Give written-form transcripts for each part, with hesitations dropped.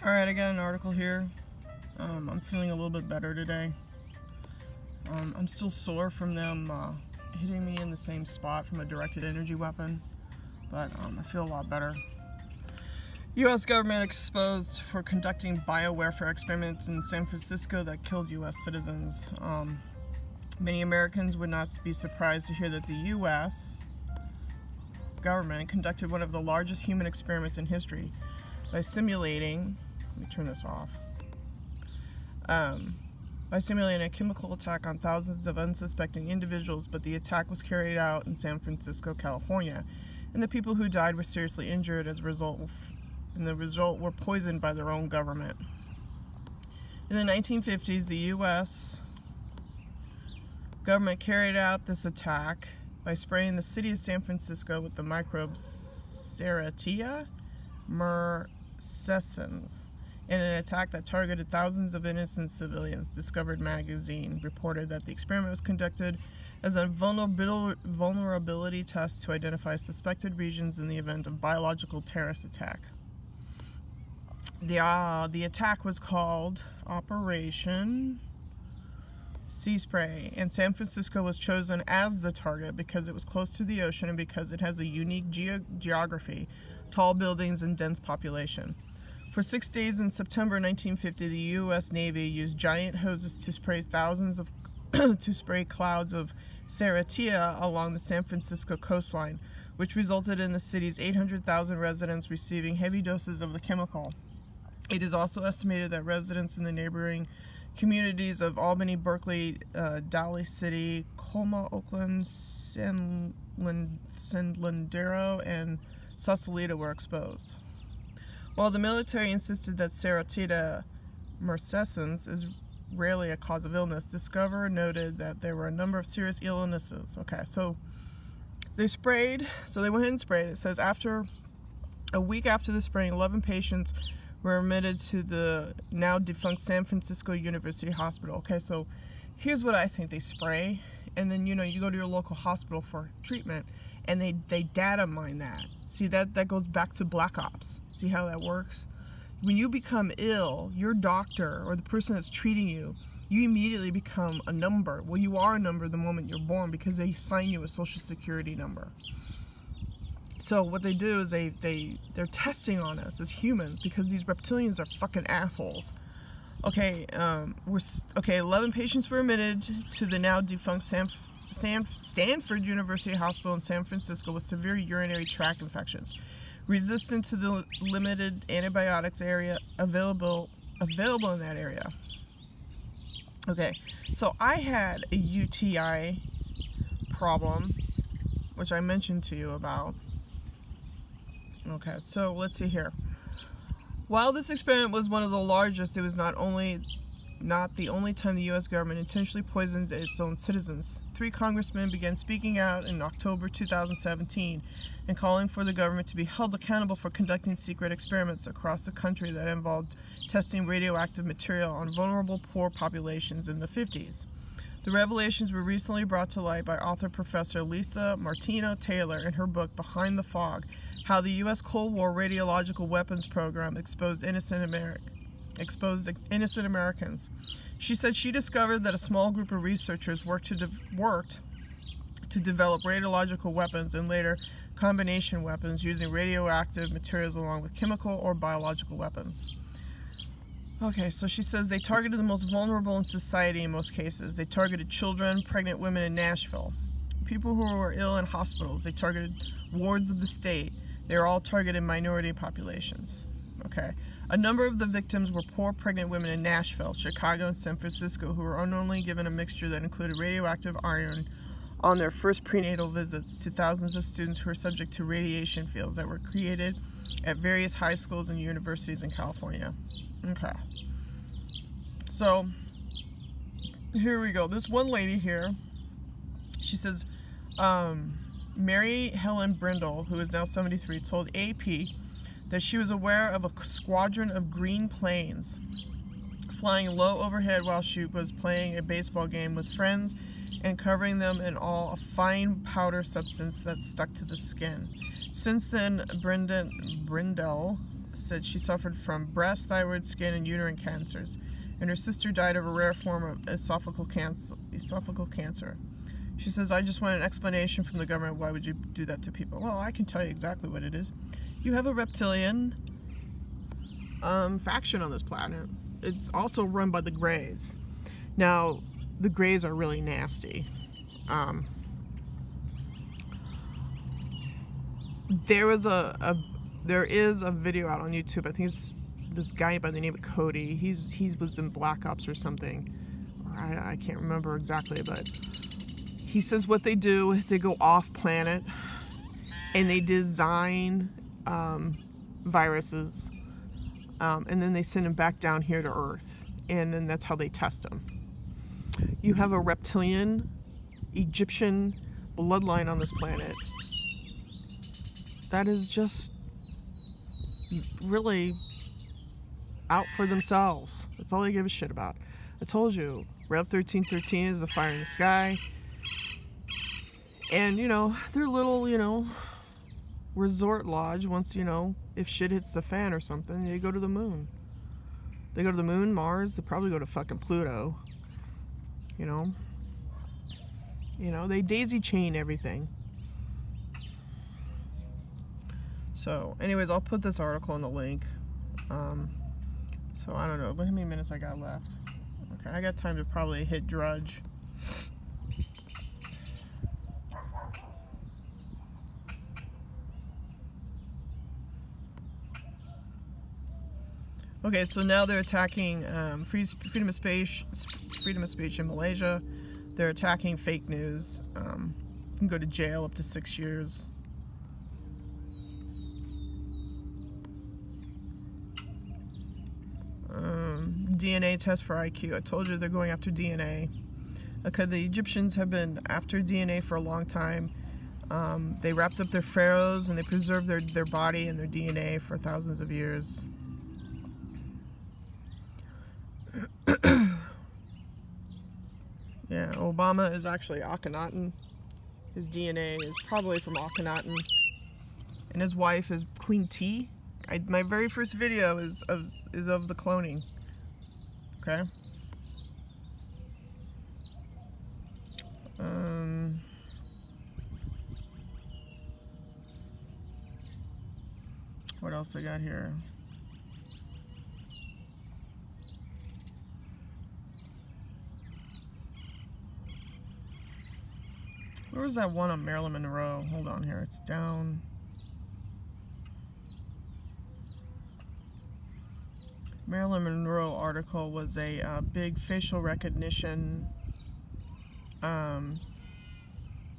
Alright, I got an article here. I'm feeling a little bit better today. I'm still sore from them hitting me in the same spot from a directed energy weapon, but I feel a lot better. U.S. government exposed for conducting biowarfare experiments in San Francisco that killed U.S. citizens. Many Americans would not be surprised to hear that the U.S. government conducted one of the largest human experiments in history by simulating, let me turn this off, by simulating a chemical attack on thousands of unsuspecting individuals, but the attack was carried out in San Francisco, California, and the people who died were seriously injured as a result, and the result were poisoned by their own government. In the 1950s, the U.S. government carried out this attack by spraying the city of San Francisco with the microbe Serratia marcescens in an attack that targeted thousands of innocent civilians. Discovered magazine reported that the experiment was conducted as a vulnerability test to identify suspected regions in the event of biological terrorist attack. The attack was called Operation Sea Spray, and San Francisco was chosen as the target because it was close to the ocean and because it has a unique geography, tall buildings, and dense population. For 6 days in September 1950, the U.S. Navy used giant hoses to spray clouds of Serratia along the San Francisco coastline, which resulted in the city's 800,000 residents receiving heavy doses of the chemical. It is also estimated that residents in the neighboring communities of Albany, Berkeley, Daly City, Colma, Oakland, San Leandro, and Sausalito were exposed. While the military insisted that Serratia marcescens is rarely a cause of illness, Discover noted that there were a number of serious illnesses. Okay, so they went ahead and sprayed. It says a week after the spraying, 11 patients were admitted to the now defunct San Francisco University Hospital. Okay, so here's what I think. They spray, and then you go to your local hospital for treatment, and they data mine that. See, that goes back to Black Ops. See how that works? When you become ill, your doctor or the person that's treating you, you immediately become a number. Well, you are a number the moment you're born because they assign you a social security number. So what they do is they're testing on us as humans because these reptilians are fucking assholes. Okay, 11 patients were admitted to the now defunct Stanford University Hospital in San Francisco with severe urinary tract infections, resistant to the limited antibiotics available in that area. Okay, so I had a UTI problem, which I mentioned to you about. Okay, so let's see here. While this experiment was one of the largest, it was not the only time the U.S. government intentionally poisoned its own citizens. 3 congressmen began speaking out in October 2017 and calling for the government to be held accountable for conducting secret experiments across the country that involved testing radioactive material on vulnerable poor populations in the 50s. The revelations were recently brought to light by author Professor Lisa Martino Taylor in her book Behind the Fog: How the U.S. Cold War Radiological Weapons Program Exposed Innocent Americans. She said she discovered that a small group of researchers worked to develop radiological weapons and later combination weapons using radioactive materials along with chemical or biological weapons. Okay, so she says they targeted the most vulnerable in society in most cases. They targeted children, pregnant women in Nashville, people who were ill in hospitals. They targeted wards of the state. They were all targeted minority populations. Okay. A number of the victims were poor pregnant women in Nashville, Chicago, and San Francisco who were unknowingly given a mixture that included radioactive iron on their first prenatal visits to thousands of students who were subject to radiation fields that were created at various high schools and universities in California. Okay. So, here we go. This one lady here, she says, Mary Helen Brindle, who is now 73, told AP that she was aware of a squadron of green planes flying low overhead while she was playing a baseball game with friends and covering them in all a fine powder substance that stuck to the skin. Since then, Brindle said she suffered from breast, thyroid, skin, and uterine cancers, and her sister died of a rare form of esophageal cancer. She says, I just want an explanation from the government. Why would you do that to people? Well, I can tell you exactly what it is. You have a reptilian faction on this planet. It's also run by the Greys. Now, the Greys are really nasty. There is a video out on YouTube. I think it's this guy by the name of Cody. He was in Black Ops or something. I can't remember exactly, but he says what they do is they go off planet and they design viruses, and then they send them back down here to Earth, and then that's how they test them. You have a reptilian Egyptian bloodline on this planet that is just really out for themselves. That's all they give a shit about. I told you, Rev 1313 is the fire in the sky. And, you know, their little, you know, resort lodge, once, you know, if shit hits the fan or something, they go to the moon. They go to the moon, Mars, they probably go to fucking Pluto. You know? You know, they daisy chain everything. So, anyways, I'll put this article in the link. So, I don't know, how many minutes I got left? Okay, I got time to probably hit Drudge. Okay, so now they're attacking freedom of speech in Malaysia. They're attacking fake news. You can go to jail up to 6 years. DNA test for IQ. I told you they're going after DNA. Okay, the Egyptians have been after DNA for a long time. They wrapped up their pharaohs and they preserved their body and their DNA for thousands of years. Yeah, Obama is actually Akhenaten. His DNA is probably from Akhenaten. And his wife is Queen T. My very first video is of the cloning. Okay. What else I got here? Where was that one on Marilyn Monroe? Hold on here, it's down. Marilyn Monroe article was a big facial recognition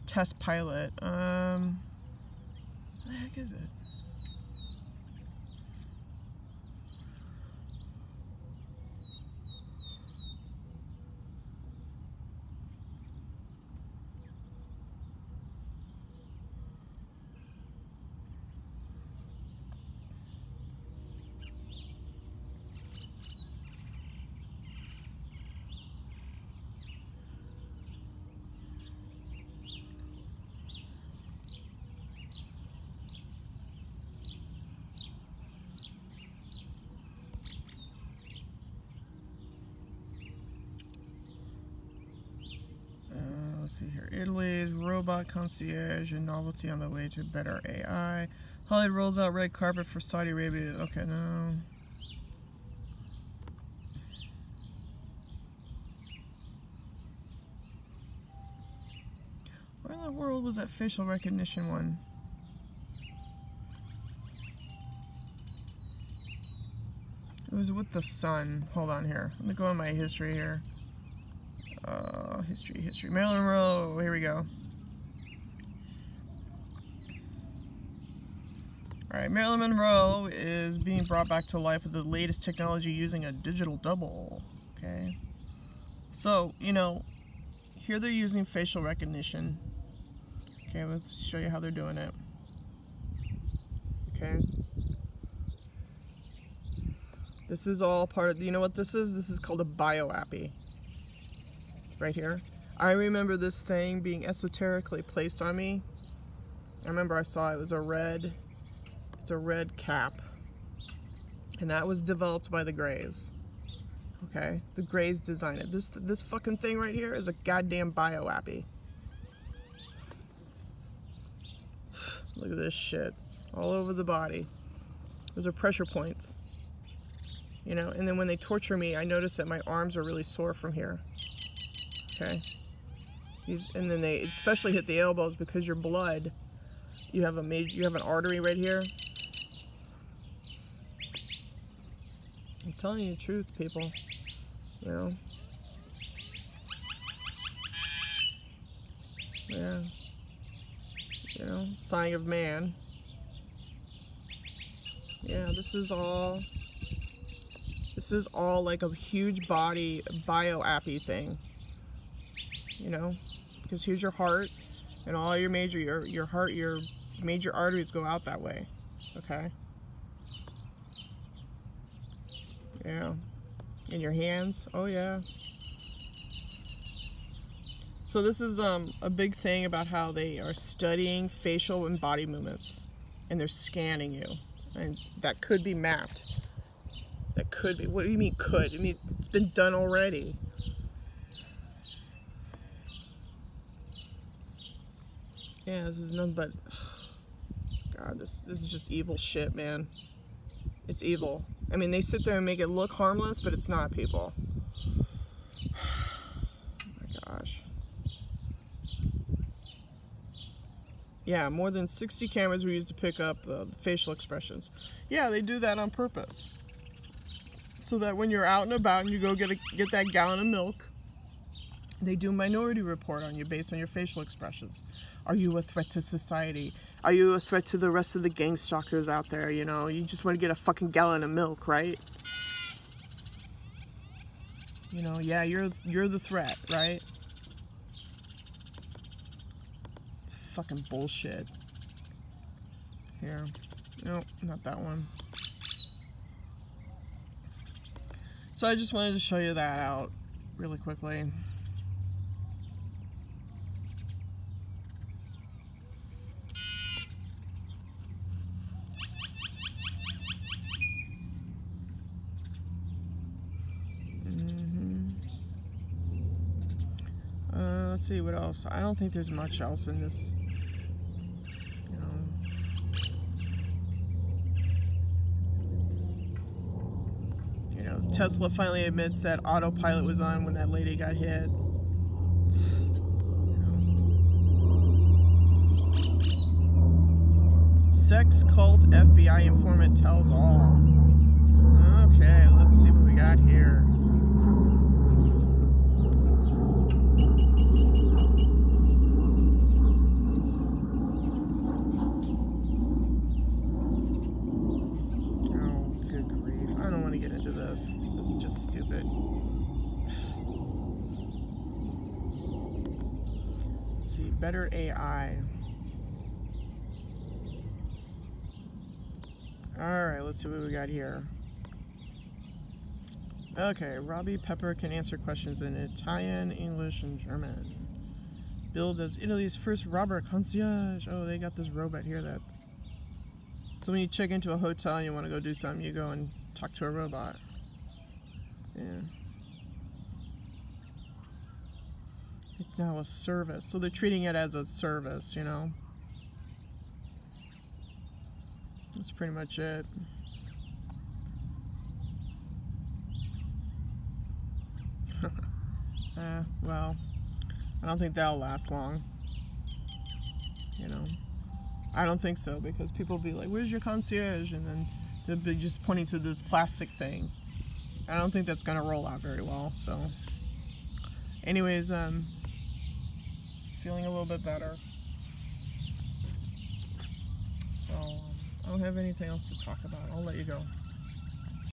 test pilot. What the heck is it? Let's see here. Italy's robot concierge and novelty on the way to better AI. Hollywood rolls out red carpet for Saudi Arabia. Okay, no. Where in the world was that facial recognition one? It was with the sun. Hold on here. Let me go in my history here. History. Marilyn Monroe. Here we go. Alright, Marilyn Monroe is being brought back to life with the latest technology using a digital double. Okay. So, you know, here they're using facial recognition. Okay, let's show you how they're doing it. Okay. This is all part of, you know what this is? This is called a bioappy. Right here. I remember this thing being esoterically placed on me. I remember I saw it was a red, it's a red cap. And that was developed by the Greys. Okay? The Greys designed it. This fucking thing right here is a goddamn bio-appy. Look at this shit. All over the body. Those are pressure points. You know, and then when they torture me, I notice that my arms are really sore from here. Okay? And then they especially hit the elbows because your blood, you have an artery right here. I'm telling you the truth, people. You know? Yeah. You know, sign of man. Yeah, this is all like a huge body bio-appy thing. You know? Because here's your heart, and all your major major arteries go out that way. Okay? Yeah. In your hands. Oh yeah. So this is a big thing about how they are studying facial and body movements, and they're scanning you, and that could be mapped. That could be. What do you mean could? I mean, it's been done already. Yeah, this is nothing but, God, this is just evil shit, man. It's evil. I mean, they sit there and make it look harmless, but it's not, people. Oh my gosh. Yeah, more than 60 cameras were used to pick up facial expressions. Yeah, they do that on purpose. So that when you're out and about and you go get that gallon of milk, they do a minority report on you based on your facial expressions. Are you a threat to society? Are you a threat to the rest of the gang stalkers out there? You know, you just want to get a fucking gallon of milk, right? You know, yeah, you're the threat, right? It's fucking bullshit. Here. Nope, not that one. So I just wanted to show you that out really quickly. Let's see what else. I don't think there's much else in this, you know, Tesla finally admits that autopilot was on when that lady got hit. Sex cult FBI informant tells all. Okay, let's see what we got here. This is just stupid. Let's see, better AI. Alright, let's see what we got here. Okay, Robbie Pepper can answer questions in Italian, English, and German. Billed as Italy's first robber concierge. Oh, they got this robot here that... So when you check into a hotel and you want to go do something, you go and talk to a robot. Yeah. It's now a service. So they're treating it as a service, you know. That's pretty much it. Well, I don't think that'll last long. You know. I don't think so, because people will be like, where's your concierge? And then they'll be just pointing to this plastic thing. I don't think that's going to roll out very well, so. Anyways, feeling a little bit better. So, I don't have anything else to talk about. I'll let you go.